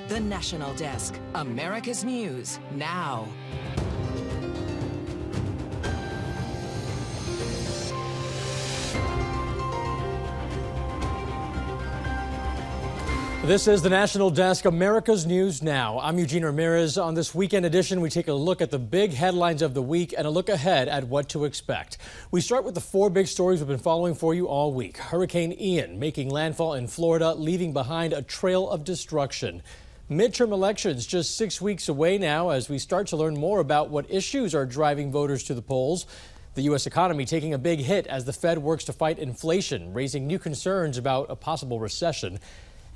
The National Desk, America's News Now. This is the National Desk, America's News Now. I'm Eugene Ramirez. On this weekend edition, we take a look at the big headlines of the week and a look ahead at what to expect. We start with the four big stories we've been following for you all week. Hurricane Ian making landfall in Florida, leaving behind a trail of destruction. Midterm elections just 6 weeks away now as we start to learn more about what issues are driving voters to the polls. The U.S. economy taking a big hit as the Fed works to fight inflation, raising new concerns about a possible recession.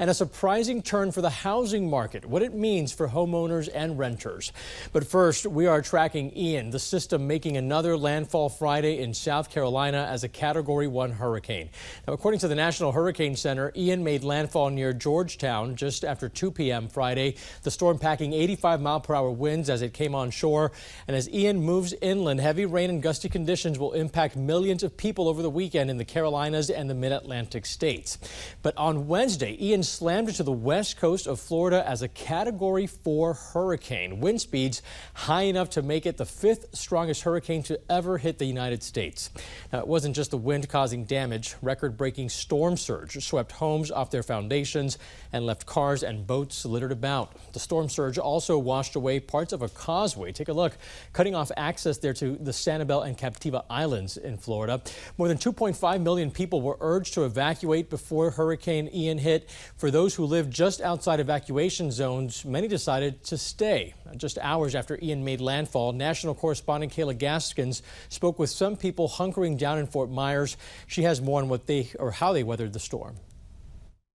And a surprising turn for the housing market, what it means for homeowners and renters. But first, we are tracking Ian, the system making another landfall Friday in South Carolina as a Category 1 hurricane. Now, according to the National Hurricane Center, Ian made landfall near Georgetown just after 2 p.m. Friday. The storm packing 85-mile-per-hour winds as it came on shore. And as Ian moves inland, heavy rain and gusty conditions will impact millions of people over the weekend in the Carolinas and the mid-Atlantic states. But on Wednesday, Ian slammed into the west coast of Florida as a Category 4 hurricane. Wind speeds high enough to make it the 5th strongest hurricane to ever hit the United States. Now, it wasn't just the wind causing damage. Record-breaking storm surge swept homes off their foundations and left cars and boats littered about. The storm surge also washed away parts of a causeway. Take a look, cutting off access there to the Sanibel and Captiva Islands in Florida. More than 2.5 million people were urged to evacuate before Hurricane Ian hit. For those who live just outside evacuation zones, many decided to stay. Just hours after Ian made landfall, national correspondent Kayla Gaskins spoke with some people hunkering down in Fort Myers. She has more on how they weathered the storm.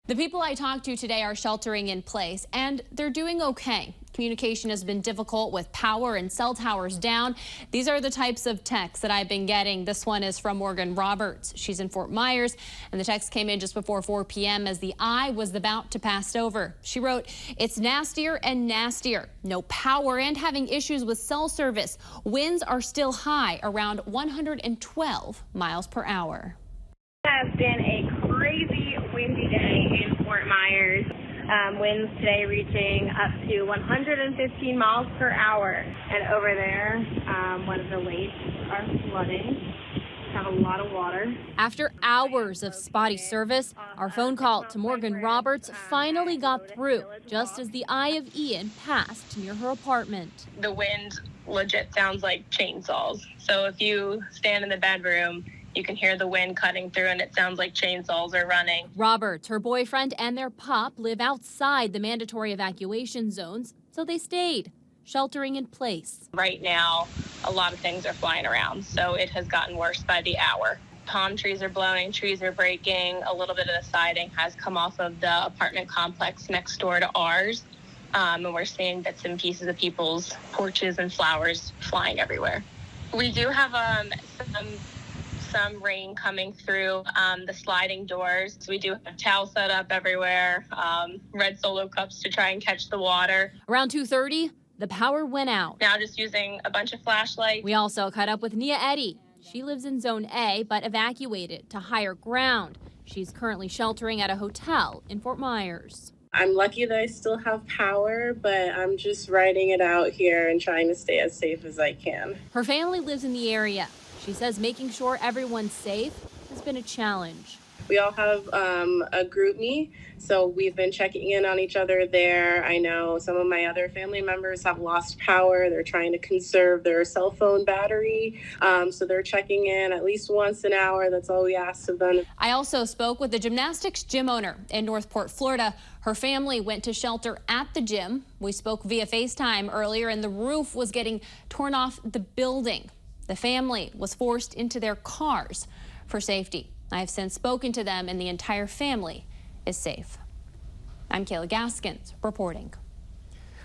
The people I talked to today are sheltering in place, and they're doing okay. Communication has been difficult with power and cell towers down. These are the types of texts that I've been getting. This one is from Morgan Roberts. She's in Fort Myers, and the text came in just before 4 p.m. as the eye was about to pass over. She wrote, "It's nastier and nastier. No power and having issues with cell service. Winds are still high, around 112 miles per hour. It has been a crazy windy day in Fort Myers. Winds today reaching up to 115 miles per hour. And over there, one of the lakes are flooding. Have a lot of water." After hours of spotty service, our phone call to Morgan Roberts finally got through just as the eye of Ian passed near her apartment. The wind legit sounds like chainsaws. So if you stand in the bedroom, you can hear the wind cutting through and it sounds like chainsaws are running. Roberts, her boyfriend, and their pup live outside the mandatory evacuation zones, so they stayed, sheltering in place. Right now, a lot of things are flying around, so it has gotten worse by the hour. Palm trees are blowing, trees are breaking, a little bit of the siding has come off of the apartment complex next door to ours, and we're seeing bits and pieces of people's porches and flowers flying everywhere. We do have some rain coming through the sliding doors. We do have towels set up everywhere, red Solo cups to try and catch the water. Around 2:30, the power went out. Now just using a bunch of flashlights. We also caught up with Nia Eddy. She lives in Zone A, but evacuated to higher ground. She's currently sheltering at a hotel in Fort Myers. I'm lucky that I still have power, but I'm just riding it out here and trying to stay as safe as I can. Her family lives in the area. She says making sure everyone's safe has been a challenge. We all have a group me, so we've been checking in on each other there. I know some of my other family members have lost power. They're trying to conserve their cell phone battery, so they're checking in at least once an hour. That's all we ask of them. I also spoke with the gymnastics gym owner in Northport, Florida. Her family went to shelter at the gym. We spoke via FaceTime earlier, and the roof was getting torn off the building. The family was forced into their cars for safety. I have since spoken to them, and the entire family is safe. I'm Kayla Gaskins reporting.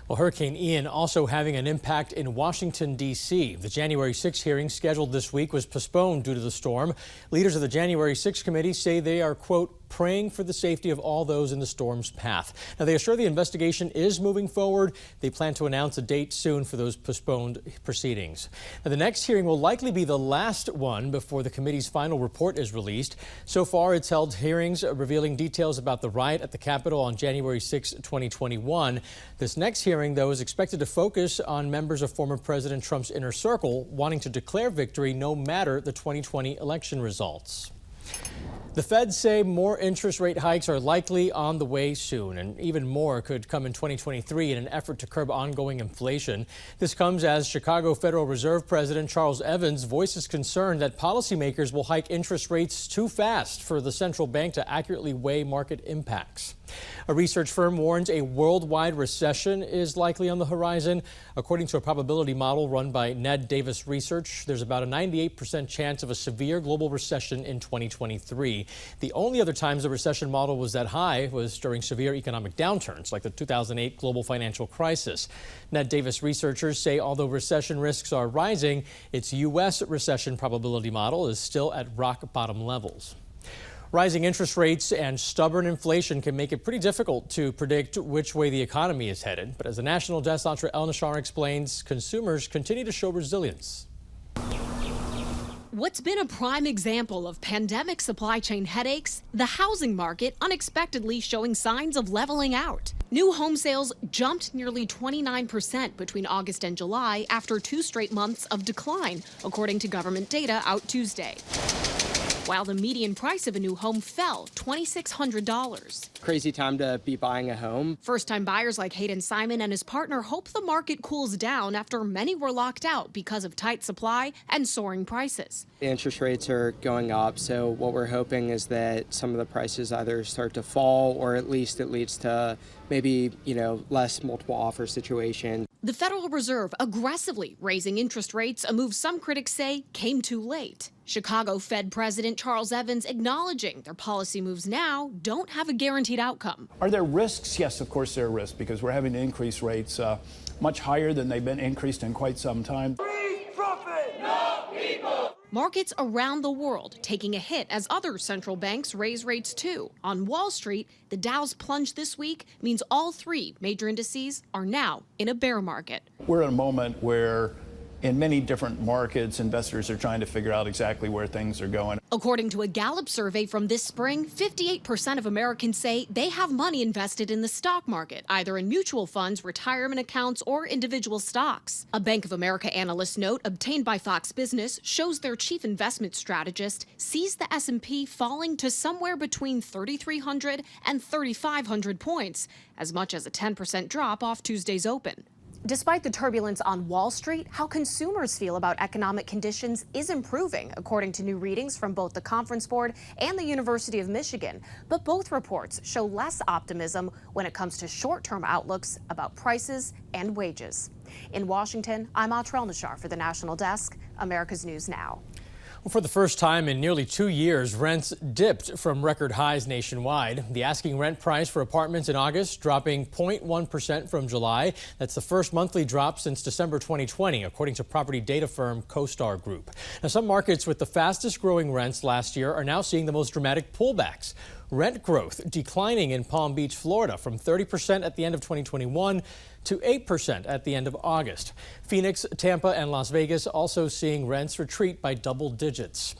Well, Hurricane Ian also having an impact in Washington, D.C. The January 6 hearing scheduled this week was postponed due to the storm. Leaders of the January 6 committee say they are, quote, praying for the safety of all those in the storm's path. Now, they assure the investigation is moving forward. They plan to announce a date soon for those postponed proceedings. Now, the next hearing will likely be the last one before the committee's final report is released. So far, it's held hearings revealing details about the riot at the Capitol on January 6, 2021. This next hearing, though, is expected to focus on members of former President Trump's inner circle wanting to declare victory no matter the 2020 election results. The Feds say more interest rate hikes are likely on the way soon, and even more could come in 2023 in an effort to curb ongoing inflation. This comes as Chicago Federal Reserve President Charles Evans voices concern that policymakers will hike interest rates too fast for the central bank to accurately weigh market impacts. A research firm warns a worldwide recession is likely on the horizon. According to a probability model run by Ned Davis Research, there's about a 98% chance of a severe global recession in 2023. The only other times the recession model was that high was during severe economic downturns, like the 2008 global financial crisis. Ned Davis researchers say although recession risks are rising, its U.S. recession probability model is still at rock bottom levels. Rising interest rates and stubborn inflation can make it pretty difficult to predict which way the economy is headed. But as the National Desk Dr. El Nashar explains, consumers continue to show resilience. What's been a prime example of pandemic supply chain headaches, the housing market unexpectedly showing signs of leveling out. New home sales jumped nearly 29% between August and July after 2 straight months of decline, according to government data out Tuesday. While the median price of a new home fell $2,600. Crazy time to be buying a home. First-time buyers like Hayden Simon and his partner hope the market cools down after many were locked out because of tight supply and soaring prices. The interest rates are going up, so what we're hoping is that some of the prices either start to fall or at least it leads to maybe, less multiple offer situation. The Federal Reserve aggressively raising interest rates, a move some critics say came too late. Chicago Fed President Charles Evans acknowledging their policy moves now don't have a guaranteed outcome. Are there risks? Yes, of course there are risks because we're having to increase rates much higher than they've been increased in quite some time. Free profit, no people. Markets around the world taking a hit as other central banks raise rates too. On Wall Street, the Dow's plunge this week means all 3 major indices are now in a bear market. We're at a moment where in many different markets, investors are trying to figure out exactly where things are going. According to a Gallup survey from this spring, 58% of Americans say they have money invested in the stock market, either in mutual funds, retirement accounts, or individual stocks. A Bank of America analyst note obtained by Fox Business shows their chief investment strategist sees the S&P falling to somewhere between 3,300 and 3,500 points, as much as a 10% drop off Tuesday's open. Despite the turbulence on Wall Street, how consumers feel about economic conditions is improving, according to new readings from both the Conference Board and the University of Michigan. But both reports show less optimism when it comes to short-term outlooks about prices and wages. In Washington, I'm El Nashar for the National Desk, America's News Now. Well, for the first time in nearly 2 years, rents dipped from record highs nationwide. The asking rent price for apartments in August dropping 0.1% from July. That's the first monthly drop since December 2020, according to property data firm CoStar Group. Now, some markets with the fastest growing rents last year are now seeing the most dramatic pullbacks. Rent growth declining in Palm Beach, Florida, from 30% at the end of 2021 to 8% at the end of August. Phoenix, Tampa, and Las Vegas also seeing rents retreat by double digits.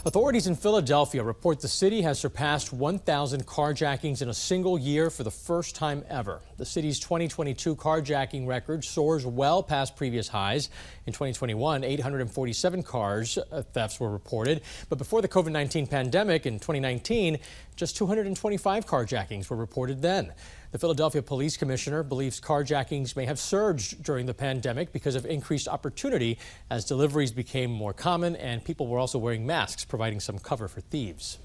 Authorities in Philadelphia report the city has surpassed 1,000 carjackings in a single year for the first time ever. The city's 2022 carjacking record soars well past previous highs. In 2021, 847 cars thefts were reported. But before the COVID-19 pandemic in 2019, just 225 carjackings were reported then. The Philadelphia Police Commissioner believes carjackings may have surged during the pandemic because of increased opportunity as deliveries became more common and people were also wearing masks, providing some cover for thieves.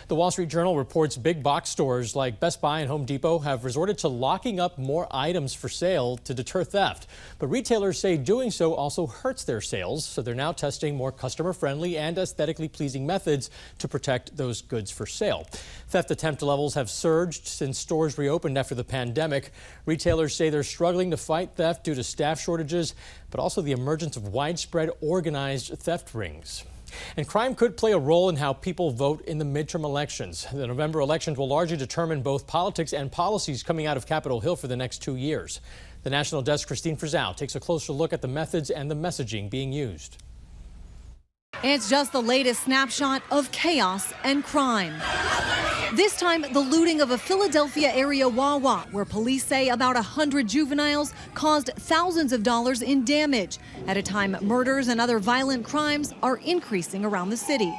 The Wall Street Journal reports big box stores like Best Buy and Home Depot have resorted to locking up more items for sale to deter theft. But retailers say doing so also hurts their sales, so they're now testing more customer-friendly and aesthetically pleasing methods to protect those goods for sale. Theft attempt levels have surged since stores reopened after the pandemic. Retailers say they're struggling to fight theft due to staff shortages, but also the emergence of widespread organized theft rings. And crime could play a role in how people vote in the midterm elections. The November elections will largely determine both politics and policies coming out of Capitol Hill for the next 2 years. The National Desk Christine Frizzell takes a closer look at the methods and the messaging being used. It's just the latest snapshot of chaos and crime. This time, the looting of a Philadelphia area Wawa, where police say about 100 juveniles caused thousands of dollars in damage, at a time murders and other violent crimes are increasing around the city.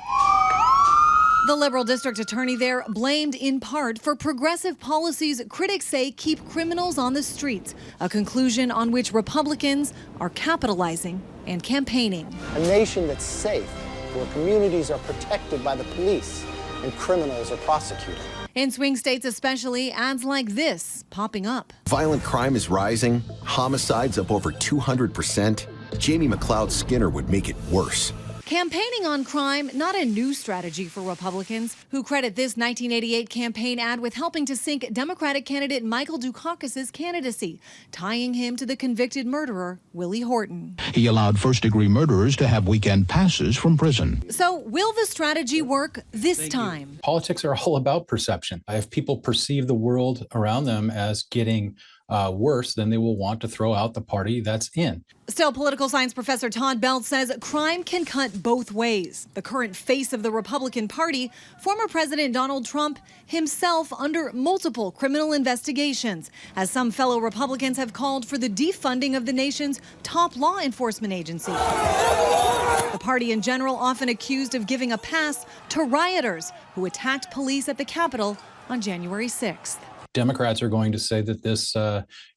The liberal district attorney there blamed in part for progressive policies critics say keep criminals on the streets, a conclusion on which Republicans are capitalizing and campaigning. A nation that's safe, where communities are protected by the police and criminals are prosecuted. In swing states especially, ads like this popping up. Violent crime is rising, homicides up over 200%. Jamie McLeod Skinner would make it worse. Campaigning on crime, not a new strategy for Republicans, who credit this 1988 campaign ad with helping to sink Democratic candidate Michael Dukakis's candidacy, tying him to the convicted murderer, Willie Horton. He allowed first-degree murderers to have weekend passes from prison. So will the strategy work this time? Politics are all about perception. If people perceive the world around them as getting worse, then they will want to throw out the party that's in. Still, political science professor Todd Belt says crime can cut both ways. The current face of the Republican Party, former President Donald Trump, himself under multiple criminal investigations, as some fellow Republicans have called for the defunding of the nation's top law enforcement agency. The party in general often accused of giving a pass to rioters who attacked police at the Capitol on January 6th. Democrats are going to say that this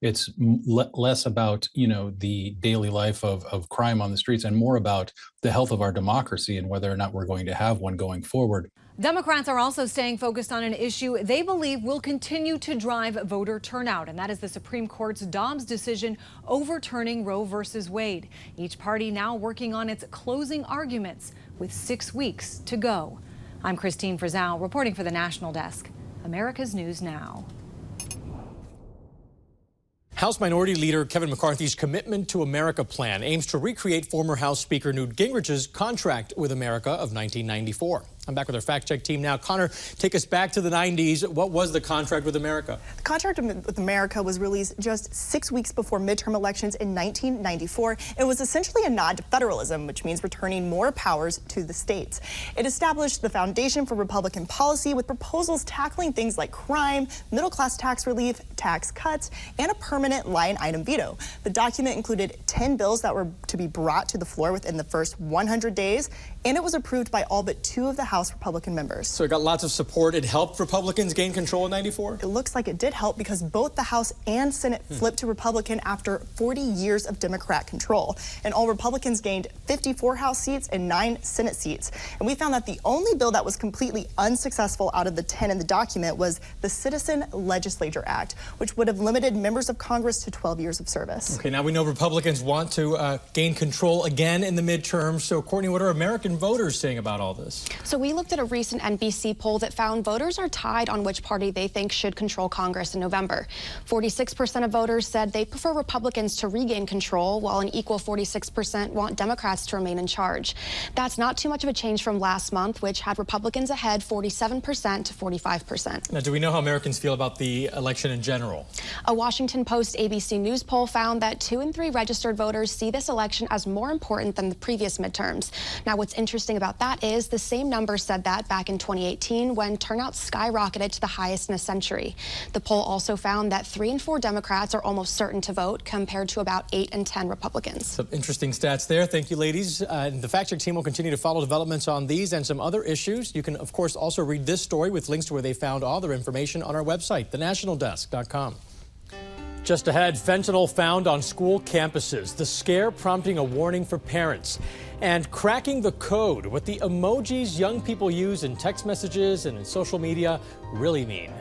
it's less about, the daily life of crime on the streets and more about the health of our democracy and whether or not we're going to have one going forward. Democrats are also staying focused on an issue they believe will continue to drive voter turnout, and that is the Supreme Court's Dobbs decision overturning Roe versus Wade. Each party now working on its closing arguments with 6 weeks to go. I'm Christine Frizzell reporting for the National Desk, America's News Now. House Minority Leader Kevin McCarthy's Commitment to America plan aims to recreate former House Speaker Newt Gingrich's contract with America of 1994. I'm back with our fact check team now. Connor, take us back to the 90s. What was the contract with America? The contract with America was released just 6 weeks before midterm elections in 1994. It was essentially a nod to federalism, which means returning more powers to the states. It established the foundation for Republican policy with proposals tackling things like crime, middle-class tax relief, tax cuts, and a permanent line item veto. The document included 10 bills that were to be brought to the floor within the first 100 days, and it was approved by all but 2 of the House Republican members. So it got lots of support. It helped Republicans gain control in 94? It looks like it did help because both the House and Senate flipped to Republican after 40 years of Democrat control. And all Republicans gained 54 House seats and 9 Senate seats. And we found that the only bill that was completely unsuccessful out of the 10 in the document was the Citizen Legislature Act, which would have limited members of Congress to 12 years of service. Okay, now we know Republicans want to gain control again in the midterms. So, Courtney, what are American voters saying about all this? So we looked at a recent NBC poll that found voters are tied on which party they think should control Congress in November. 46% of voters said they prefer Republicans to regain control, while an equal 46% want Democrats to remain in charge. That's not too much of a change from last month, which had Republicans ahead 47% to 45%. Now, do we know how Americans feel about the election in general? A Washington Post ABC News poll found that 2 in 3 registered voters see this election as more important than the previous midterms. Now, what's interesting about that is the same number said that back in 2018 when turnout skyrocketed to the highest in a century. The poll also found that 3 in 4 Democrats are almost certain to vote compared to about 8 in 10 Republicans. Some interesting stats there. Thank you, ladies. The fact check team will continue to follow developments on these and some other issues. You can, of course, also read this story with links to where they found all their information on our website, thenationaldesk.com. Just ahead, fentanyl found on school campuses. The scare prompting a warning for parents. And cracking the code, what the emojis young people use in text messages and in social media really mean.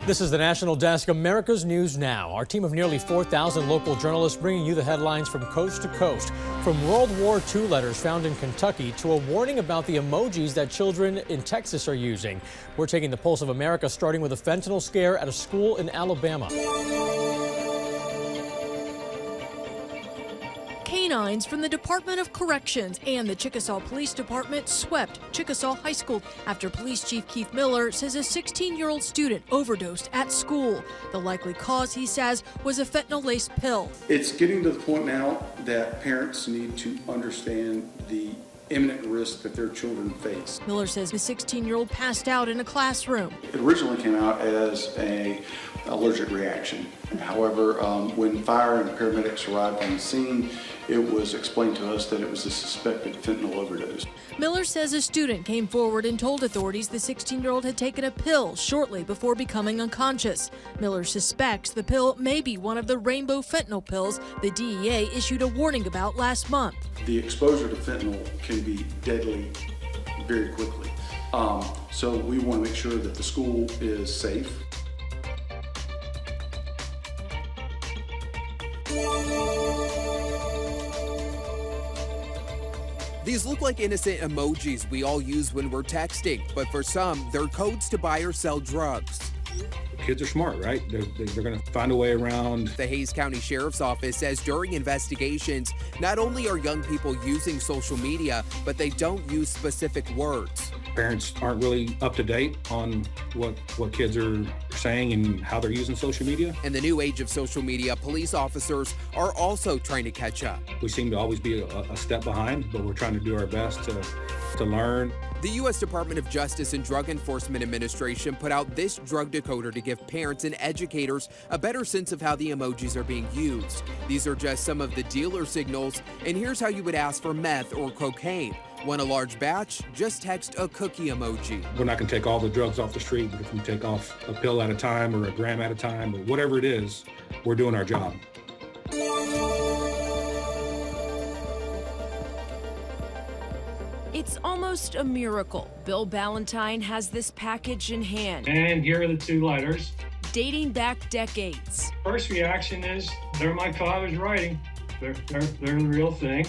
This is the National Desk, America's News Now. Our team of nearly 4,000 local journalists bringing you the headlines from coast to coast. From World War II letters found in Kentucky to a warning about the emojis that children in Texas are using. We're taking the pulse of America, starting with a fentanyl scare at a school in Alabama. Canines from the Department of Corrections and the Chickasaw Police Department swept Chickasaw High School after Police Chief Keith Miller says a 16-year-old student overdosed at school. The likely cause, he says, was a fentanyl-laced pill. It's getting to the point now that parents need to understand the imminent risk that their children face. Miller says the 16-year-old passed out in a classroom. It originally came out as an allergic reaction. However, when fire and paramedics arrived on the scene, it was explained to us that it was a suspected fentanyl overdose. Miller says a student came forward and told authorities the 16-year-old had taken a pill shortly before becoming unconscious. Miller suspects the pill may be one of the rainbow fentanyl pills the DEA issued a warning about last month. The exposure to fentanyl can be deadly very quickly. So we want to make sure that the school is safe. These look like innocent emojis we all use when we're texting, but for some, they're codes to buy or sell drugs. Kids are smart, right? They're going to find a way around. The Hays County Sheriff's Office says during investigations, not only are young people using social media, but they don't use specific words. Parents aren't really up to date on what kids are saying and how they're using social media. In the new age of social media, police officers are also trying to catch up. We seem to always be a step behind, but we're trying to do our best to learn. The U.S. Department of Justice and Drug Enforcement Administration put out this drug decoder to give parents and educators a better sense of how the emojis are being used. These are just some of the dealer signals, and here's how you would ask for meth or cocaine. Want a large batch? Just text a cookie emoji. We're not going to take all the drugs off the street, but if we take off a pill at a time or a gram at a time or whatever it is, we're doing our job. It's almost a miracle. Bill Ballantyne has this package in hand. And here are the two letters. Dating back decades. First reaction is, they're my father's writing. They're the real thing.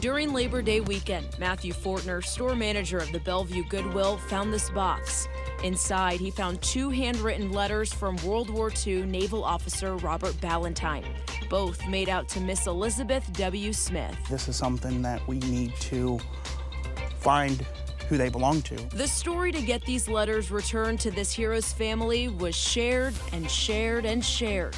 During Labor Day weekend, Matthew Fortner, store manager of the Bellevue Goodwill, found this box. Inside, he found two handwritten letters from World War II naval officer Robert Ballantyne, both made out to Miss Elizabeth W. Smith. This is something that we need to find who they belong to. The story to get these letters returned to this hero's family was shared and shared and shared.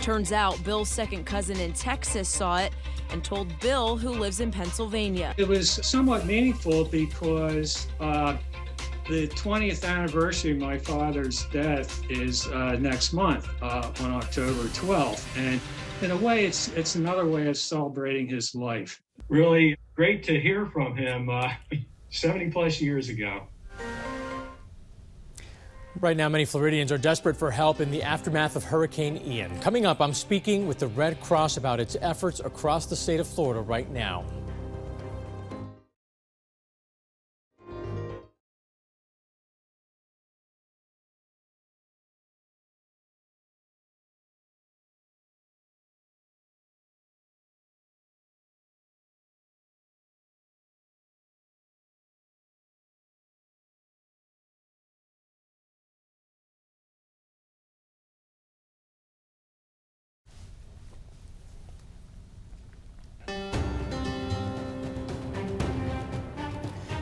Turns out Bill's second cousin in Texas saw it and told Bill, who lives in Pennsylvania. It was somewhat meaningful because the 20th anniversary of my father's death is next month on October 12th. And in a way, it's another way of celebrating his life. Really great to hear from him 70 plus years ago. Right now, many Floridians are desperate for help in the aftermath of Hurricane Ian. Coming up, I'm speaking with the Red Cross about its efforts across the state of Florida right now.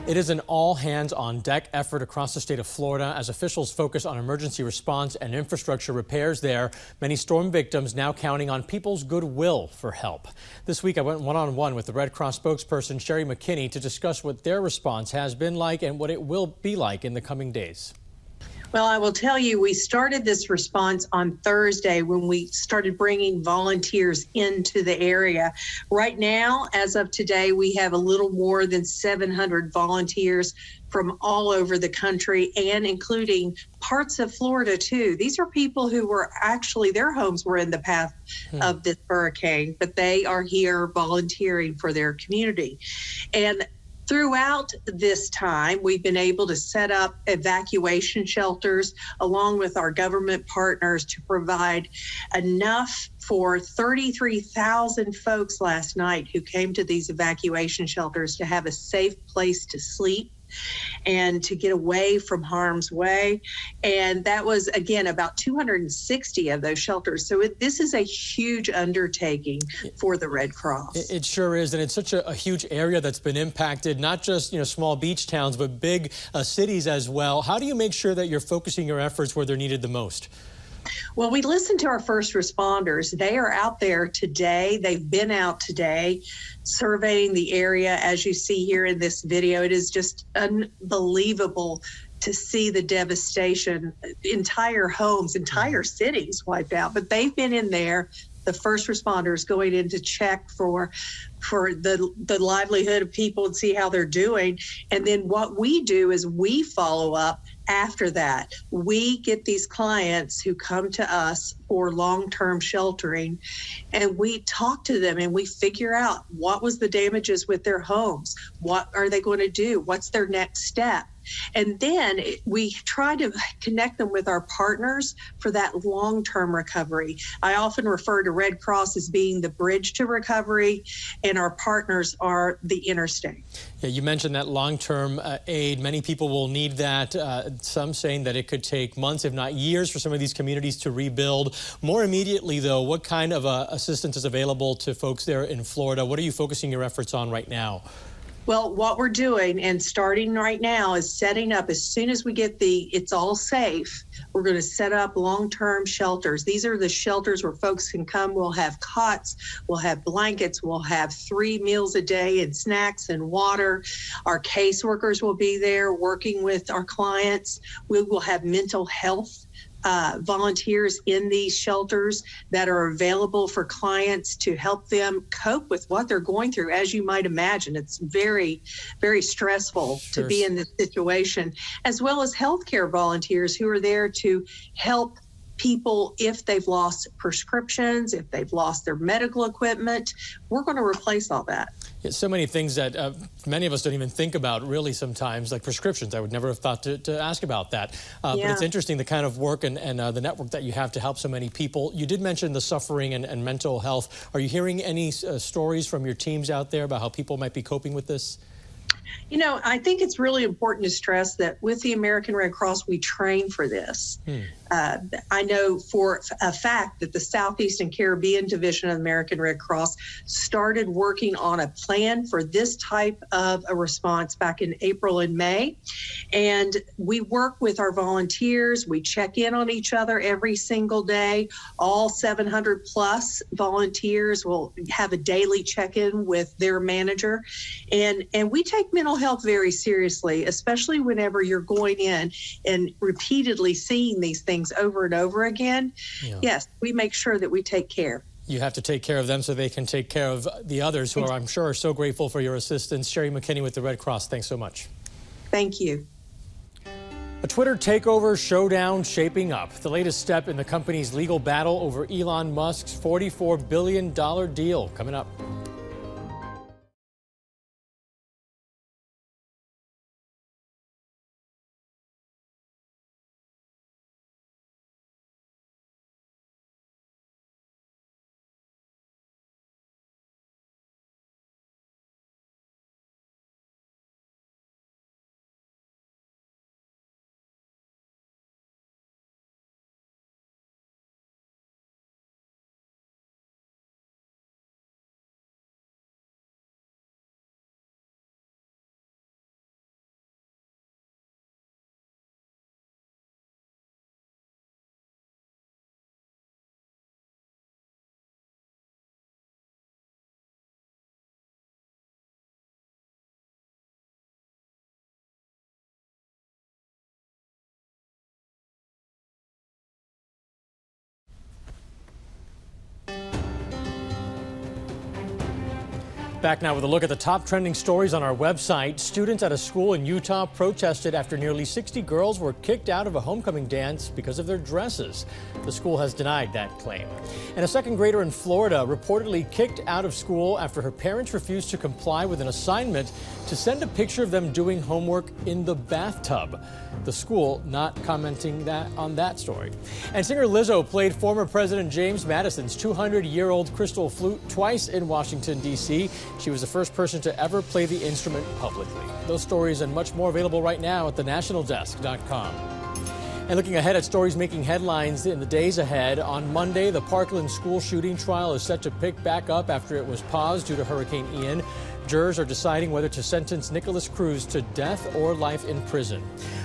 It is an all-hands-on-deck effort across the state of Florida as officials focus on emergency response and infrastructure repairs there. Many storm victims now counting on people's goodwill for help. This week, I went one-on-one with the Red Cross spokesperson, Sherry McKinney, to discuss what their response has been like and what it will be like in the coming days. Well, I will tell you, we started this response on Thursday when we started bringing volunteers into the area. Right now, as of today, we have a little more than 700 volunteers from all over the country and including parts of Florida, too. These are people who were actually, their homes were in the path of this hurricane, but they are here volunteering for their community. And Throughout this time, we've been able to set up evacuation shelters along with our government partners to provide enough for 33,000 folks last night who came to these evacuation shelters to have a safe place to sleep and to get away from harm's way. And that was, again, about 260 of those shelters. So this is a huge undertaking for the Red Cross. It sure is, and it's such a huge area that's been impacted, not just small beach towns, but big cities as well. How do you make sure that you're focusing your efforts where they're needed the most? Well, we listen to our first responders. They are out there today. They've been out today surveying the area. As you see here in this video, it is just unbelievable to see the devastation, entire homes, entire cities wiped out. But they've been in there, the first responders going in to check for the livelihood of people and see how they're doing. And then what we do is we follow up after that. We get these clients who come to us for long-term sheltering, and we talk to them and we figure out what was the damages with their homes. What are they going to do? What's their next step? And then we try to connect them with our partners for that long-term recovery. I often refer to Red Cross as being the bridge to recovery, and our partners are the interstate. Yeah, you mentioned that long-term aid. Many people will need that. Some saying that it could take months, if not years, for some of these communities to rebuild. More immediately, though, what kind of assistance is available to folks there in Florida? What are you focusing your efforts on right now? Well, what we're doing and starting right now is setting up, as soon as we get it's all safe, we're going to set up long-term shelters. These are the shelters where folks can come. We'll have cots, we'll have blankets, we'll have 3 meals a day and snacks and water. Our caseworkers will be there working with our clients. We will have mental health volunteers in these shelters that are available for clients to help them cope with what they're going through. As you might imagine, it's very, very stressful to be in this situation, as well as healthcare volunteers who are there to help people if they've lost prescriptions, if they've lost their medical equipment. We're going to replace all that. Yeah, so many things that many of us don't even think about really sometimes, like prescriptions. I would never have thought to ask about that. But it's interesting the kind of work and the network that you have to help so many people. You did mention the suffering and mental health. Are you hearing any stories from your teams out there about how people might be coping with this? You know, I think it's really important to stress that with the American Red Cross, we train for this. I know for a fact that the Southeast and Caribbean Division of the American Red Cross started working on a plan for this type of a response back in April and May. And we work with our volunteers. We check in on each other every single day. All 700 plus volunteers will have a daily check-in with their manager. And we take mental health very seriously, especially whenever you're going in and repeatedly seeing these things over and over again. Yes, we make sure that we take care. You have to take care of them so they can take care of the others who are, I'm sure, are so grateful for your assistance. Sherry McKinney with the Red Cross, thanks so much. Thank you. A Twitter takeover showdown shaping up. The latest step in the company's legal battle over Elon Musk's $44 billion deal coming up. Back now with a look at the top trending stories on our website. Students at a school in Utah protested after nearly 60 girls were kicked out of a homecoming dance because of their dresses. The school has denied that claim. And a second grader in Florida reportedly kicked out of school after her parents refused to comply with an assignment to send a picture of them doing homework in the bathtub. The school not commenting on that story. And singer Lizzo played former President James Madison's 200-year-old crystal flute twice in Washington, D.C. She was the first person to ever play the instrument publicly. Those stories and much more available right now at thenationaldesk.com. And looking ahead at stories making headlines in the days ahead, on Monday, the Parkland school shooting trial is set to pick back up after it was paused due to Hurricane Ian. Jurors are deciding whether to sentence Nicholas Cruz to death or life in prison.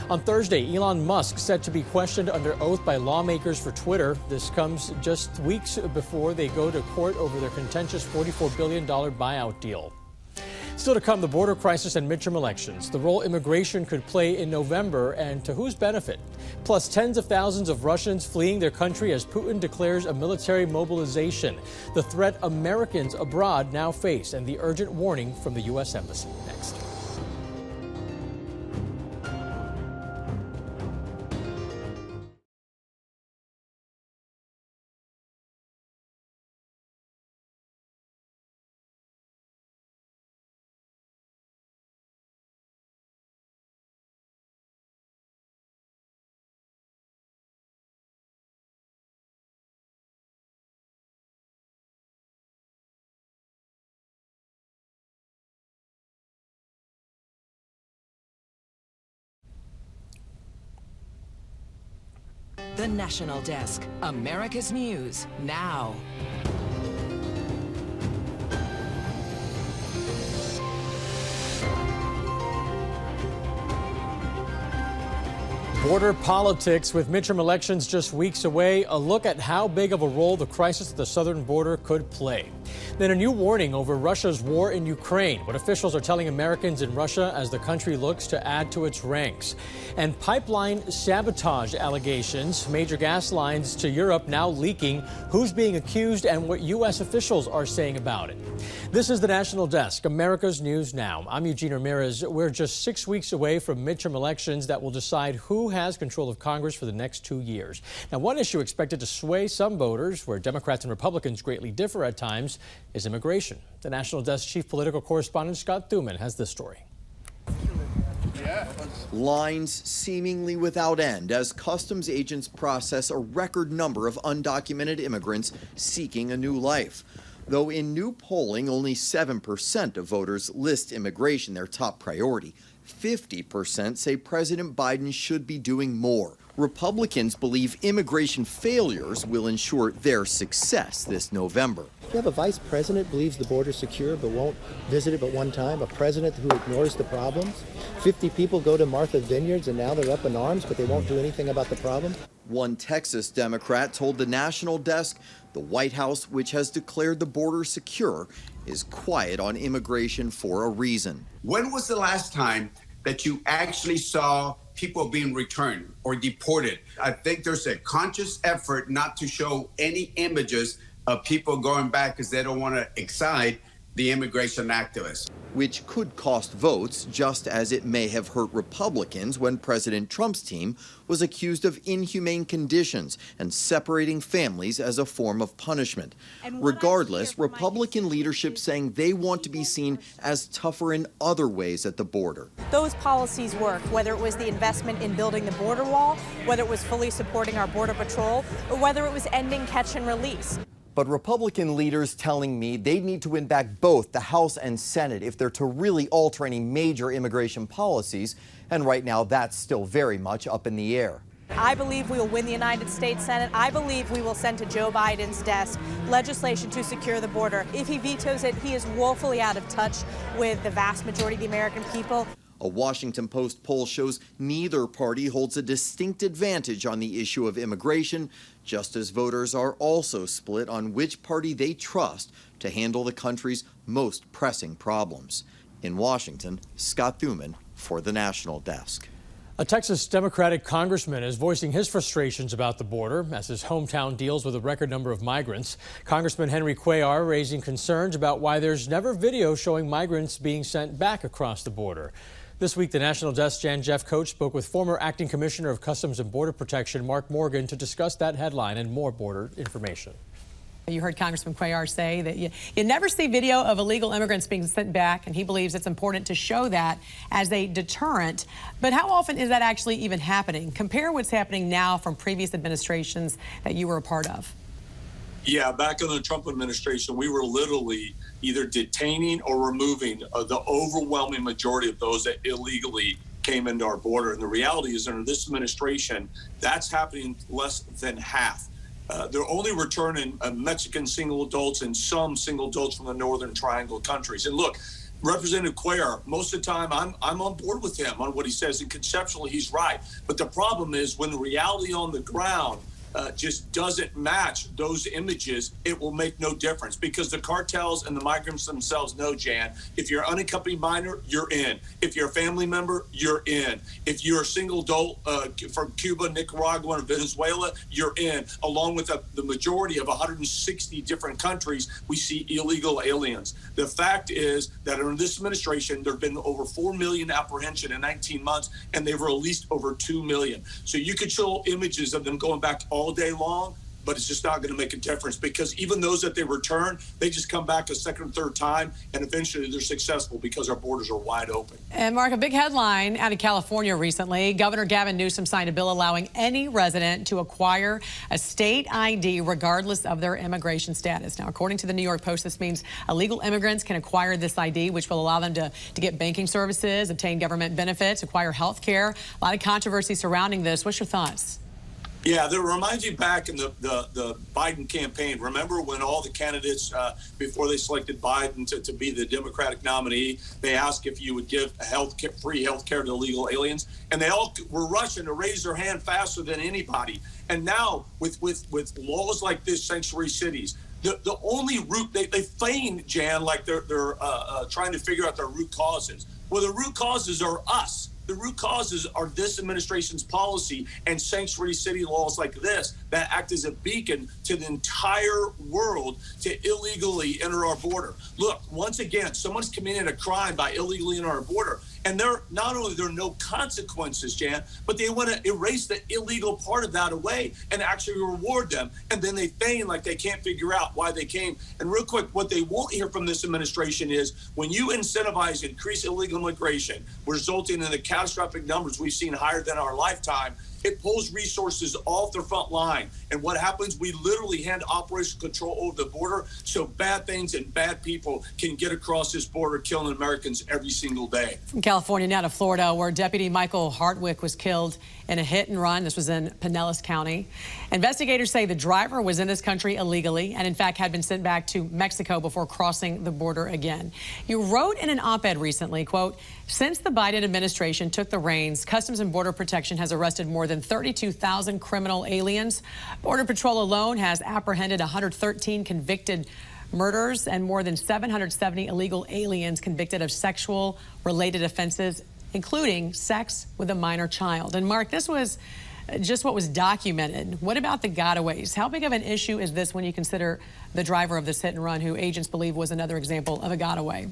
On Thursday, Elon Musk set to be questioned under oath by lawmakers for Twitter. This comes just weeks before they go to court over their contentious $44 billion buyout deal. Still to come, the border crisis and midterm elections, the role immigration could play in November, and to whose benefit. Plus, tens of thousands of Russians fleeing their country as Putin declares a military mobilization. The threat Americans abroad now face, and the urgent warning from the U.S. Embassy. Next. The National Desk, America's News, now. Border politics with midterm elections just weeks away. A look at how big of a role the crisis at the southern border could play. Then a new warning over Russia's war in Ukraine, what officials are telling Americans in Russia as the country looks to add to its ranks. And pipeline sabotage allegations, major gas lines to Europe now leaking, who's being accused and what U.S. officials are saying about it. This is the National Desk, America's News Now. I'm Eugene Ramirez. We're just 6 weeks away from midterm elections that will decide who has control of Congress for the next 2 years. Now, one issue expected to sway some voters, where Democrats and Republicans greatly differ at times, is immigration. The National Desk chief political correspondent Scott Thuman has this story. Lines seemingly without end as customs agents process a record number of undocumented immigrants seeking a new life. Though in new polling, only 7% of voters list immigration their top priority. 50% say President Biden should be doing more. Republicans believe immigration failures will ensure their success this November. You have a vice president believes the border's secure but won't visit it but one time, a president who ignores the problems. 50 people go to Martha Vineyards and now they're up in arms, but they won't do anything about the problem. One Texas Democrat told the National Desk the White House, which has declared the border secure, is quiet on immigration for a reason. When was the last time that you actually saw people being returned or deported? I think there's a conscious effort not to show any images of people going back because they don't want to excite the immigration activists. Which could cost votes, just as it may have hurt Republicans when President Trump's team was accused of inhumane conditions and separating families as a form of punishment. Regardless, Republican leadership saying they want to be seen as tougher in other ways at the border. Those policies work, whether it was the investment in building the border wall, whether it was fully supporting our border patrol, or whether it was ending catch and release. But Republican leaders telling me they need to win back both the House and Senate if they're to really alter any major immigration policies. And right now, that's still very much up in the air. I believe we will win the United States Senate. I believe we will send to Joe Biden's desk legislation to secure the border. If he vetoes it, he is woefully out of touch with the vast majority of the American people. A Washington Post poll shows neither party holds a distinct advantage on the issue of immigration, just as voters are also split on which party they trust to handle the country's most pressing problems. In Washington, Scott Thuman for the National Desk. A Texas Democratic congressman is voicing his frustrations about the border as his hometown deals with a record number of migrants. Congressman Henry Cuellar raising concerns about why there's never video showing migrants being sent back across the border. This week, the National Desk Jan Jeff Coach spoke with former Acting Commissioner of Customs and Border Protection Mark Morgan to discuss that headline and more border information. You heard Congressman Cuellar say that you never see video of illegal immigrants being sent back, and he believes it's important to show that as a deterrent. But how often is that actually even happening? Compare what's happening now from previous administrations that you were a part of. Yeah, back in the Trump administration, we were literally either detaining or removing the overwhelming majority of those that illegally came into our border. And the reality is, under this administration, that's happening less than half. They're only returning Mexican single adults and some single adults from the Northern Triangle countries. And look, Representative Cuellar, most of the time I'm on board with him on what he says, and conceptually he's right. But the problem is when the reality on the ground just doesn't match those images, it will make no difference, because the cartels and the migrants themselves know, Jan, if you're an unaccompanied minor, you're in. If you're a family member, you're in. If you're a single adult from Cuba, Nicaragua, and Venezuela, you're in. Along with the majority of 160 different countries, we see illegal aliens. The fact is that under this administration, there have been over 4 million apprehension in 19 months, and they've released over 2 million. So you could show images of them going back all day long, but it's just not going to make a difference, because even those that they return, they just come back a second or third time, and eventually they're successful because our borders are wide open. And Mark, a big headline out of California recently. Governor Gavin Newsom signed a bill allowing any resident to acquire a state ID regardless of their immigration status. Now, according to the New York Post, this means illegal immigrants can acquire this ID, which will allow them to get banking services, obtain government benefits, acquire health care. A lot of controversy surrounding this. What's your thoughts? Yeah, that reminds me back in the Biden campaign. Remember when all the candidates, before they selected Biden to be the Democratic nominee, they asked if you would give free health care to illegal aliens, and they all were rushing to raise their hand faster than anybody. And now with laws like this, sanctuary cities, the only root, they feign, Jan, like they're trying to figure out their root causes. Well, the root causes are us. The root causes are this administration's policy and sanctuary city laws like this that act as a beacon to the entire world to illegally enter our border. Look, once again, someone's committed a crime by illegally entering our border, and not only there are no consequences, Jan, but they want to erase the illegal part of that away and actually reward them. And then they feign like they can't figure out why they came. And real quick, what they won't hear from this administration is when you incentivize increased illegal immigration, resulting in the catastrophic numbers we've seen higher than our lifetime, it pulls resources off the front line. And what happens, we literally hand operational control over the border so bad things and bad people can get across this border, killing Americans every single day. From California now to Florida, where Deputy Michael Hartwick was killed in a hit and run. This was in Pinellas County. Investigators say the driver was in this country illegally and in fact had been sent back to Mexico before crossing the border again. You wrote in an op-ed recently, quote, "Since the Biden administration took the reins, Customs and Border Protection has arrested more than 32,000 criminal aliens. Border Patrol alone has apprehended 113 convicted murders and more than 770 illegal aliens convicted of sexual-related offenses, including sex with a minor child." And Mark, this was just what was documented. What about the gotaways? How big of an issue is this when you consider the driver of this hit and run, who agents believe was another example of a gotaway?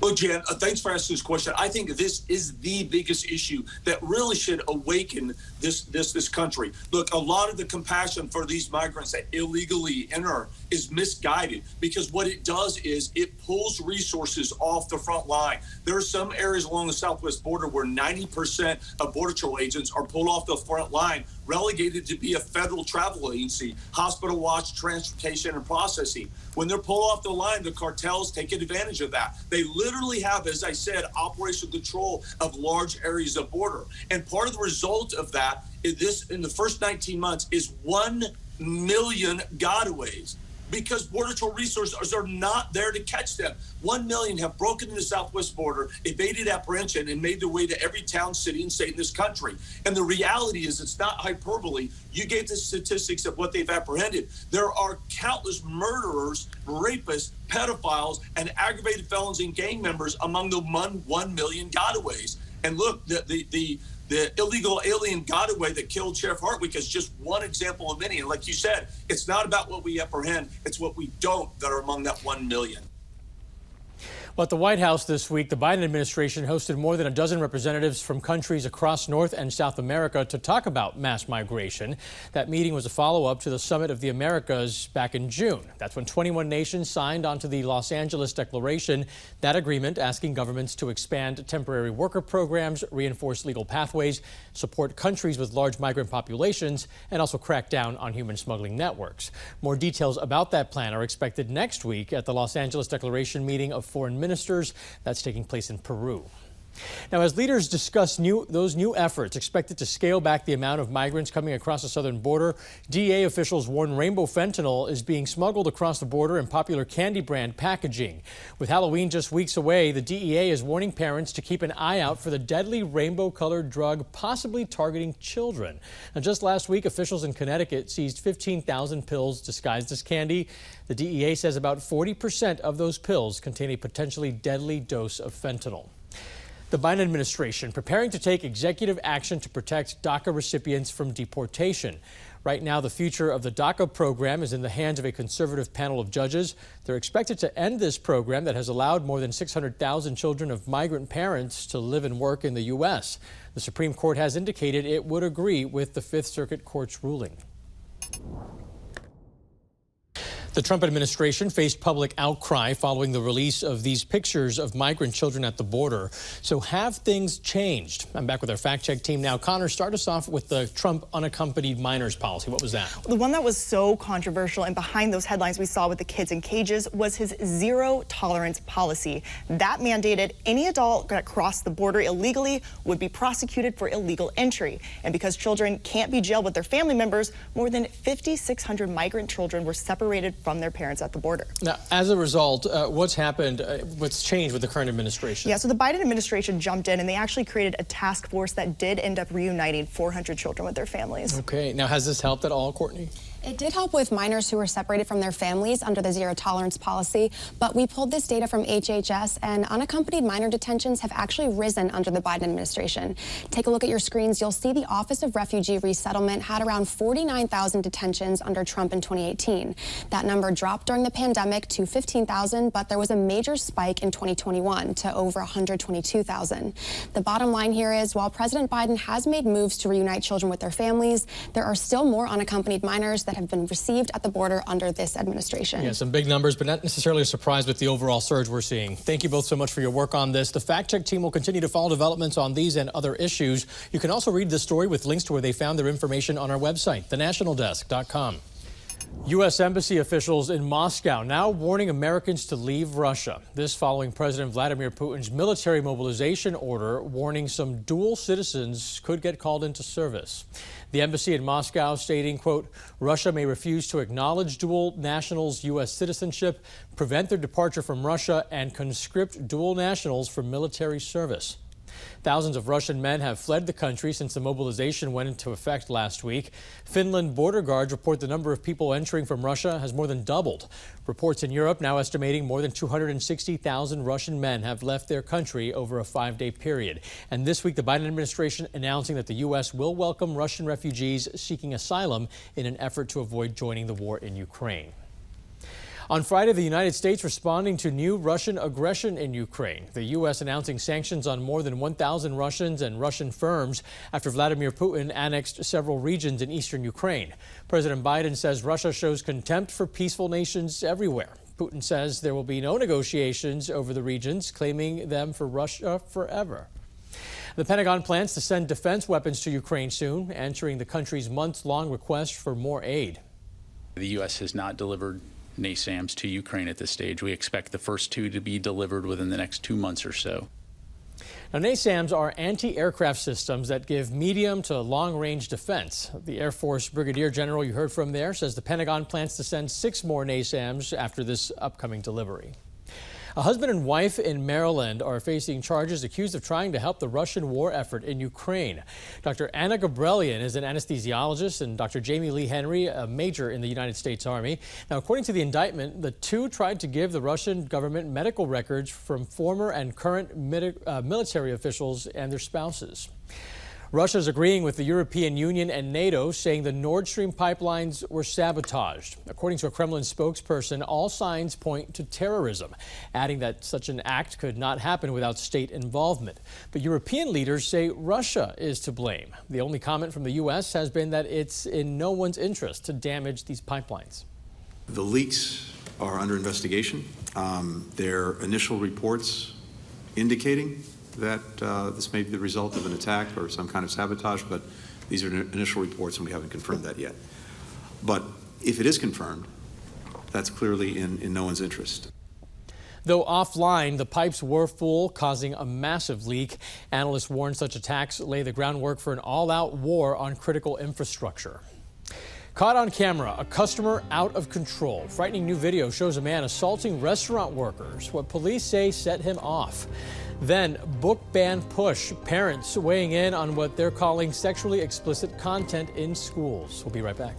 Well, Jan, thanks for asking this question. I think this is the biggest issue that really should awaken this country. Look, a lot of the compassion for these migrants that illegally enter is misguided, because what it does is it pulls resources off the front line. There are some areas along the southwest border where 90% of Border Patrol agents are pulled off the front line, relegated to be a federal travel agency, hospital watch, transportation, and processing. When they're pulled off the line, the cartels take advantage of that. They literally have, as I said, operational control of large areas of border. And part of the result of that is this, in the first 19 months, is 1 million gotaways, because Border Patrol resources are not there to catch them. 1 million have broken into the southwest border, evaded apprehension, and made their way to every town, city, and state in this country. And the reality is, it's not hyperbole. You gave the statistics of what they've apprehended. There are countless murderers, rapists, pedophiles, and aggravated felons and gang members among the 1 million gotaways. And look, the the illegal alien gotaway that killed Sheriff Hartwick is just one example of many. And like you said, it's not about what we apprehend, it's what we don't that are among that 1 million. Well, at the White House this week, the Biden administration hosted more than a dozen representatives from countries across North and South America to talk about mass migration. That meeting was a follow-up to the Summit of the Americas back in June. That's when 21 nations signed onto the Los Angeles Declaration, that agreement asking governments to expand temporary worker programs, reinforce legal pathways, support countries with large migrant populations, and also crack down on human smuggling networks. More details about that plan are expected next week at the Los Angeles Declaration meeting of foreign ministers. That's taking place in Peru. Now, as leaders discuss those new efforts expected to scale back the amount of migrants coming across the southern border, DEA officials warn rainbow fentanyl is being smuggled across the border in popular candy brand packaging. With Halloween just weeks away, the DEA is warning parents to keep an eye out for the deadly rainbow-colored drug possibly targeting children. Now, just last week, officials in Connecticut seized 15,000 pills disguised as candy. The DEA says about 40% of those pills contain a potentially deadly dose of fentanyl. The Biden administration preparing to take executive action to protect DACA recipients from deportation. Right now, the future of the DACA program is in the hands of a conservative panel of judges. They're expected to end this program that has allowed more than 600,000 children of migrant parents to live and work in the U.S. The Supreme Court has indicated it would agree with the Fifth Circuit Court's ruling. The Trump administration faced public outcry following the release of these pictures of migrant children at the border. So have things changed? I'm back with our fact-check team now. Connor, start us off with the Trump unaccompanied minors policy. What was that? The one that was so controversial and behind those headlines we saw with the kids in cages was his zero-tolerance policy. That mandated any adult that crossed the border illegally would be prosecuted for illegal entry. And because children can't be jailed with their family members, more than 5,600 migrant children were separated from their parents at the border. Now, as a result, what's happened, what's changed with the current administration? Yeah, so the Biden administration jumped in and they actually created a task force that did end up reuniting 400 children with their families. Okay, now has this helped at all, Courtney? It did help with minors who were separated from their families under the zero-tolerance policy, but we pulled this data from HHS, and unaccompanied minor detentions have actually risen under the Biden administration. Take a look at your screens. You'll see the Office of Refugee Resettlement had around 49,000 detentions under Trump in 2018. That number dropped during the pandemic to 15,000, but there was a major spike in 2021 to over 122,000. The bottom line here is, while President Biden has made moves to reunite children with their families, there are still more unaccompanied minors that have been received at the border under this administration. Yeah, some big numbers, but not necessarily a surprise with the overall surge we're seeing. Thank you both so much for your work on this. The Fact Check team will continue to follow developments on these and other issues. You can also read this story with links to where they found their information on our website, thenationaldesk.com. U.S. Embassy officials in Moscow now warning Americans to leave Russia. This following President Vladimir Putin's military mobilization order warning some dual citizens could get called into service. The embassy in Moscow stating, quote, Russia may refuse to acknowledge dual nationals' U.S. citizenship, prevent their departure from Russia, and conscript dual nationals for military service. Thousands of Russian men have fled the country since the mobilization went into effect last week. Finland border guards report the number of people entering from Russia has more than doubled. Reports in Europe now estimating more than 260,000 Russian men have left their country over a 5-day period. And this week, the Biden administration announcing that the U.S. will welcome Russian refugees seeking asylum in an effort to avoid joining the war in Ukraine. On Friday, the United States responding to new Russian aggression in Ukraine. The U.S. announcing sanctions on more than 1,000 Russians and Russian firms after Vladimir Putin annexed several regions in eastern Ukraine. President Biden says Russia shows contempt for peaceful nations everywhere. Putin says there will be no negotiations over the regions, claiming them for Russia forever. The Pentagon plans to send defense weapons to Ukraine soon, answering the country's months-long request for more aid. The U.S. has not delivered NASAMS to Ukraine at this stage. We expect the first 2 to be delivered within the next 2 months or so. Now, NASAMS are anti-aircraft systems that give medium to long-range defense. The Air Force Brigadier General you heard from there says the Pentagon plans to send 6 more NASAMS after this upcoming delivery. A husband and wife in Maryland are facing charges accused of trying to help the Russian war effort in Ukraine. Dr. Anna Gabrelian is an anesthesiologist, and Dr. Jamie Lee Henry, a major in the United States Army. Now, according to the indictment, the two tried to give the Russian government medical records from former and current military officials and their spouses. Russia's agreeing with the European Union and NATO, saying the Nord Stream pipelines were sabotaged. According to a Kremlin spokesperson, all signs point to terrorism, adding that such an act could not happen without state involvement. But European leaders say Russia is to blame. The only comment from the U.S. has been that it's in no one's interest to damage these pipelines. The leaks are under investigation. There are initial reports indicating that this may be the result of an attack or some kind of sabotage, but these are initial reports and we haven't confirmed that yet. But if it is confirmed, that's clearly in no one's interest. Though offline, the pipes were full, causing a massive leak. Analysts warn such attacks lay the groundwork for an all-out war on critical infrastructure. Caught on camera, a customer out of control. Frightening new video shows a man assaulting restaurant workers. What police say set him off. Then, book ban push. Parents weighing in on what they're calling sexually explicit content in schools. We'll be right back.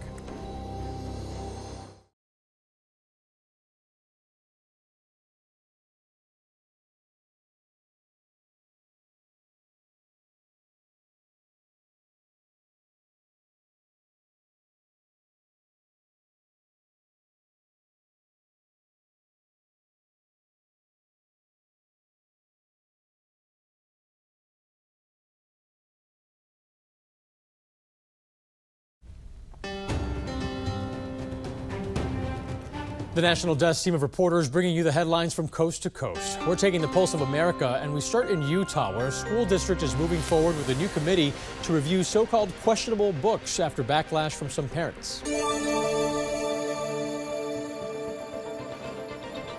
The National Desk team of reporters bringing you the headlines from coast to coast. We're taking the pulse of America, and we start in Utah, where a school district is moving forward with a new committee to review so-called questionable books after backlash from some parents.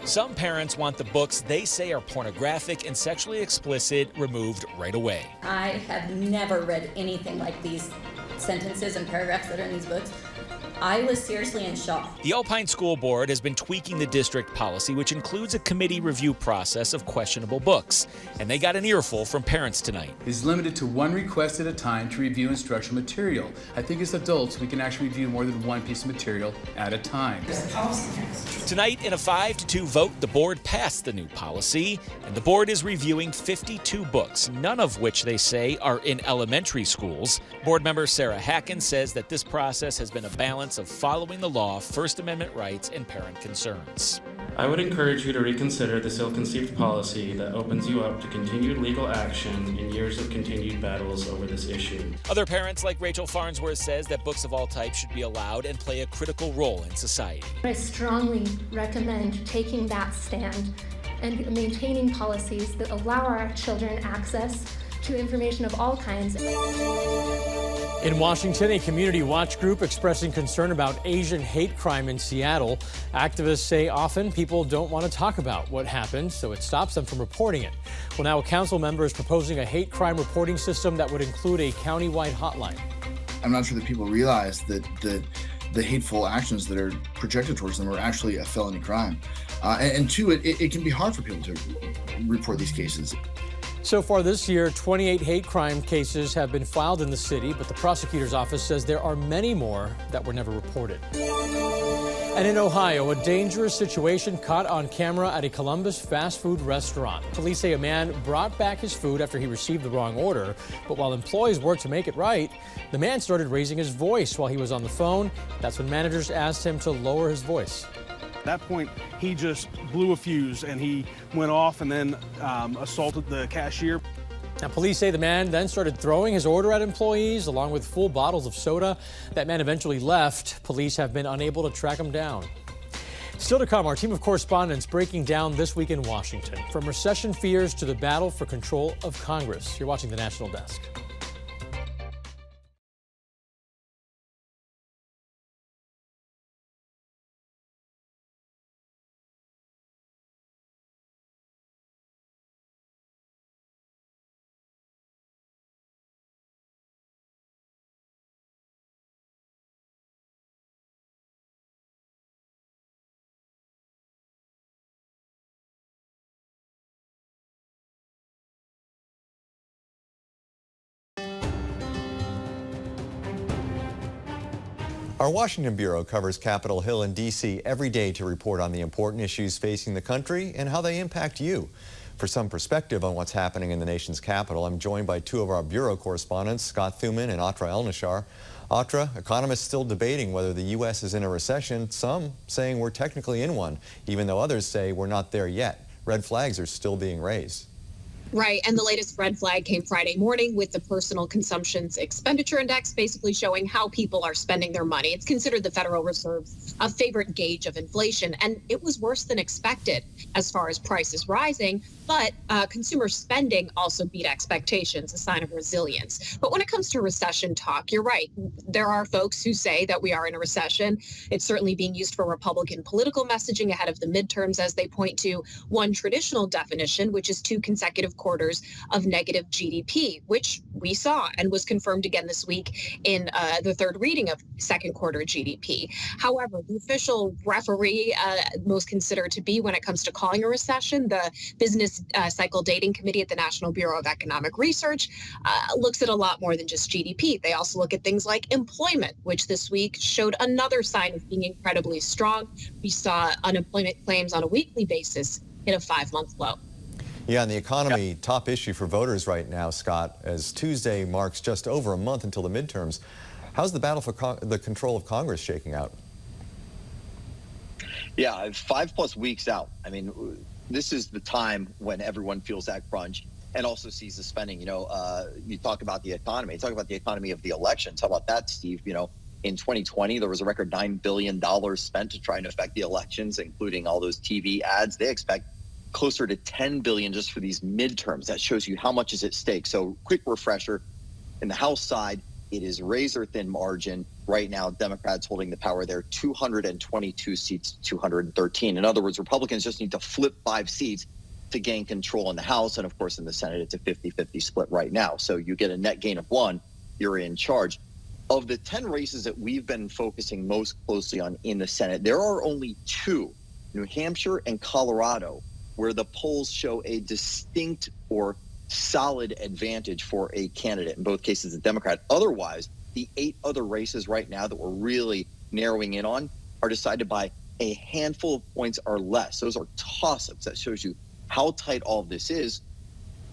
Some parents want the books they say are pornographic and sexually explicit removed right away. I have never read anything like these sentences and paragraphs that are in these books. I was seriously in shock. The Alpine School Board has been tweaking the district policy, which includes a committee review process of questionable books. And they got an earful from parents tonight. It's limited to one request at a time to review instructional material. I think as adults, we can actually review more than one piece of material at a time. Tonight, in a 5-2 vote, the board passed the new policy, and the board is reviewing 52 books, none of which they say are in elementary schools. Board member Sarah Hacken says that this process has been a balance of following the law, First Amendment rights, and parent concerns. I would encourage you to reconsider this ill-conceived policy that opens you up to continued legal action and years of continued battles over this issue. Other parents, like Rachel Farnsworth, says that books of all types should be allowed and play a critical role in society. I strongly recommend taking that stand and maintaining policies that allow our children access to information of all kinds. In Washington, a community watch group expressing concern about Asian hate crime in Seattle. Activists say often people don't want to talk about what happened, so it stops them from reporting it. Well, now a council member is proposing a hate crime reporting system that would include a county-wide hotline. I'm not sure that people realize that the hateful actions that are projected towards them are actually a felony crime. And two, it can be hard for people to report these cases. So far this year, 28 hate crime cases have been filed in the city, but the prosecutor's office says there are many more that were never reported. And in Ohio, a dangerous situation caught on camera at a Columbus fast food restaurant. Police say a man brought back his food after he received the wrong order, but while employees worked to make it right, the man started raising his voice while he was on the phone. That's when managers asked him to lower his voice. At that point, he just blew a fuse and he went off and then assaulted the cashier. Now, police say the man then started throwing his order at employees along with full bottles of soda. That man eventually left. Police have been unable to track him down. Still to come, our team of correspondents breaking down this week in Washington, from recession fears to the battle for control of Congress. You're watching the National Desk. Our Washington Bureau covers Capitol Hill and D.C. every day to report on the important issues facing the country and how they impact you. For some perspective on what's happening in the nation's capital, I'm joined by two of our bureau correspondents, Scott Thuman and Atra Elnashar. Atra, economists still debating whether the U.S. is in a recession, some saying we're technically in one, even though others say we're not there yet. Red flags are still being raised. Right, and the latest red flag came Friday morning with the Personal Consumption Expenditure Index, basically showing how people are spending their money. It's considered the Federal Reserve's a favorite gauge of inflation, and it was worse than expected as far as prices rising, but consumer spending also beat expectations, a sign of resilience. But when it comes to recession talk, you're right. There are folks who say that we are in a recession. It's certainly being used for Republican political messaging ahead of the midterms, as they point to one traditional definition, which is 2 consecutive quarters of negative GDP, which we saw and was confirmed again this week in the third reading of second quarter GDP. However, the official referee most considered to be when it comes to calling a recession, the Business Cycle Dating Committee at the National Bureau of Economic Research, looks at a lot more than just GDP. They also look at things like employment, which this week showed another sign of being incredibly strong. We saw unemployment claims on a weekly basis hit a 5-month low. Yeah, and the economy, top issue for voters right now, Scott, as Tuesday marks just over a month until the midterms. How's the battle for the control of Congress shaking out? Yeah, 5+ weeks out. I mean, this is the time when everyone feels that crunch and also sees the spending. You know, you talk about the economy. Talk about the economy of the elections. How about that, Steve? You know, in 2020, there was a record $9 billion spent to try and affect the elections, including all those TV ads. They expect closer to $10 billion just for these midterms. That shows you how much is at stake. So quick refresher, in the House side, it is razor thin margin. Right now, Democrats holding the power there, 222 seats, 213. In other words, Republicans just need to flip 5 seats to gain control in the House. And of course, in the Senate, it's a 50-50 split right now. So you get a net gain of 1, you're in charge. Of the 10 races that we've been focusing most closely on in the Senate, there are only 2, New Hampshire and Colorado, where the polls show a distinct or solid advantage for a candidate, in both cases a Democrat. Otherwise, the 8 other races right now that we're really narrowing in on are decided by a handful of points or less. Those are toss-ups. That shows you how tight all of this is.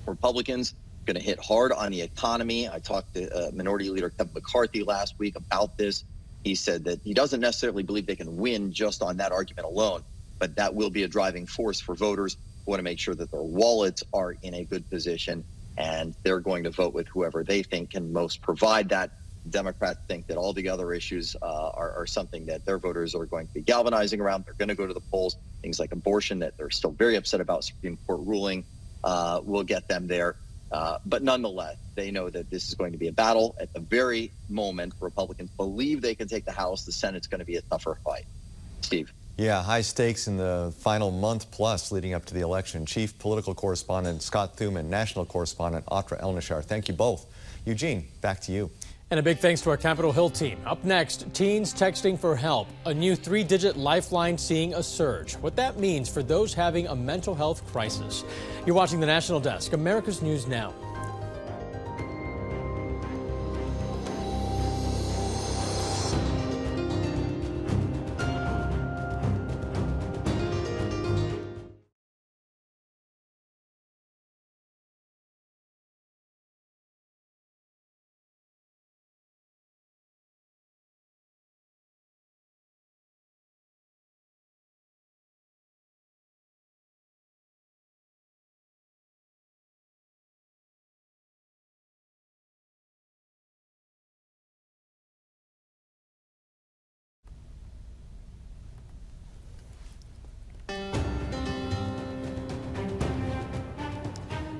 Republicans going to hit hard on the economy. I talked to Minority Leader Kevin McCarthy last week about this. He said that he doesn't necessarily believe they can win just on that argument alone, but that will be a driving force for voters who want to make sure that their wallets are in a good position, and they're going to vote with whoever they think can most provide that. Democrats think that all the other issues are something that their voters are going to be galvanizing around. They're going to go to the polls. Things like abortion that they're still very upset about, Supreme Court ruling, will get them there. But nonetheless, they know that this is going to be a battle. At the very moment, Republicans believe they can take the House. The Senate's going to be a tougher fight. Steve. Yeah, high stakes in the final month plus leading up to the election. Chief Political Correspondent Scott Thuman, National Correspondent Atra Elnashar. Thank you both. Eugene, back to you. And a big thanks to our Capitol Hill team. Up next, teens texting for help. A new 3-digit lifeline seeing a surge. What that means for those having a mental health crisis. You're watching the National Desk, America's News Now.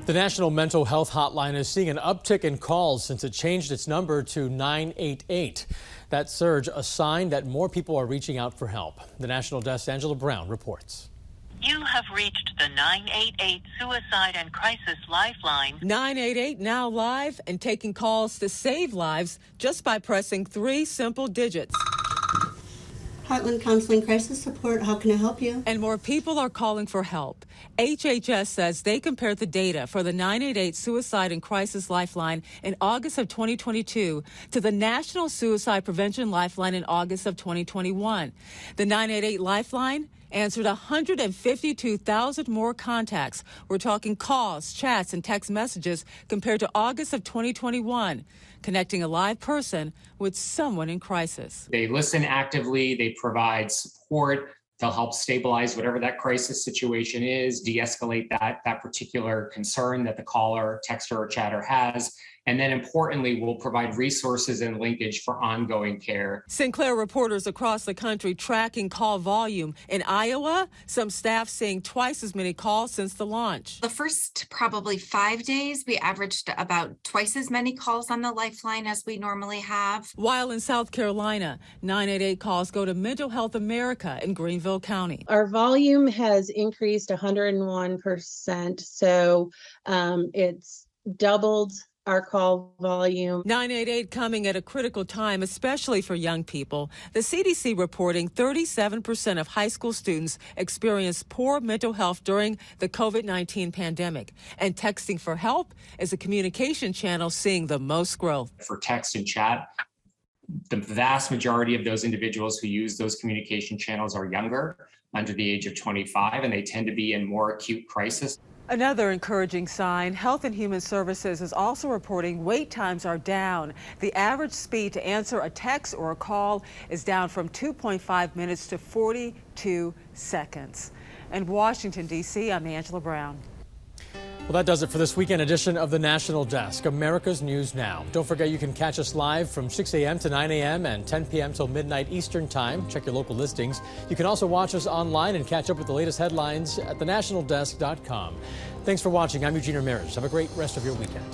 The National Mental Health Hotline is seeing an uptick in calls since it changed its number to 988. That surge, a sign that more people are reaching out for help. The National Desk's Angelo Brown reports. You have reached the 988 Suicide and Crisis Lifeline. 988 now live and taking calls to save lives just by pressing 3 simple digits. Heartland Counseling Crisis Support, how can I help you? And more people are calling for help. HHS says they compared the data for the 988 Suicide and Crisis Lifeline in August of 2022 to the National Suicide Prevention Lifeline in August of 2021. The 988 Lifeline answered 152,000 more contacts. We're talking calls, chats, and text messages compared to August of 2021, connecting a live person with someone in crisis. They listen actively, they provide support, they'll help stabilize whatever that crisis situation is, de-escalate that particular concern that the caller, texter, or chatter has. And then importantly, we'll provide resources and linkage for ongoing care. Sinclair reporters across the country tracking call volume. In Iowa, some staff seeing twice as many calls since the launch. The first probably 5 days, we averaged about twice as many calls on the Lifeline as we normally have. While in South Carolina, 988 calls go to Mental Health America in Greenville County. Our volume has increased 101%, so it's doubled our call volume. 988 coming at a critical time, especially for young people. The CDC reporting 37% of high school students experienced poor mental health during the COVID-19 pandemic. And texting for help is a communication channel seeing the most growth. For text and chat, the vast majority of those individuals who use those communication channels are younger, under the age of 25, and they tend to be in more acute crisis. Another encouraging sign, Health and Human Services is also reporting wait times are down. The average speed to answer a text or a call is down from 2.5 minutes to 42 seconds. In Washington, D.C., I'm Angela Brown. Well, that does it for this weekend edition of the National Desk, America's News Now. Don't forget you can catch us live from 6 a.m. to 9 a.m. and 10 p.m. till midnight Eastern Time. Check your local listings. You can also watch us online and catch up with the latest headlines at thenationaldesk.com. Thanks for watching. I'm Eugene Ramirez. Have a great rest of your weekend.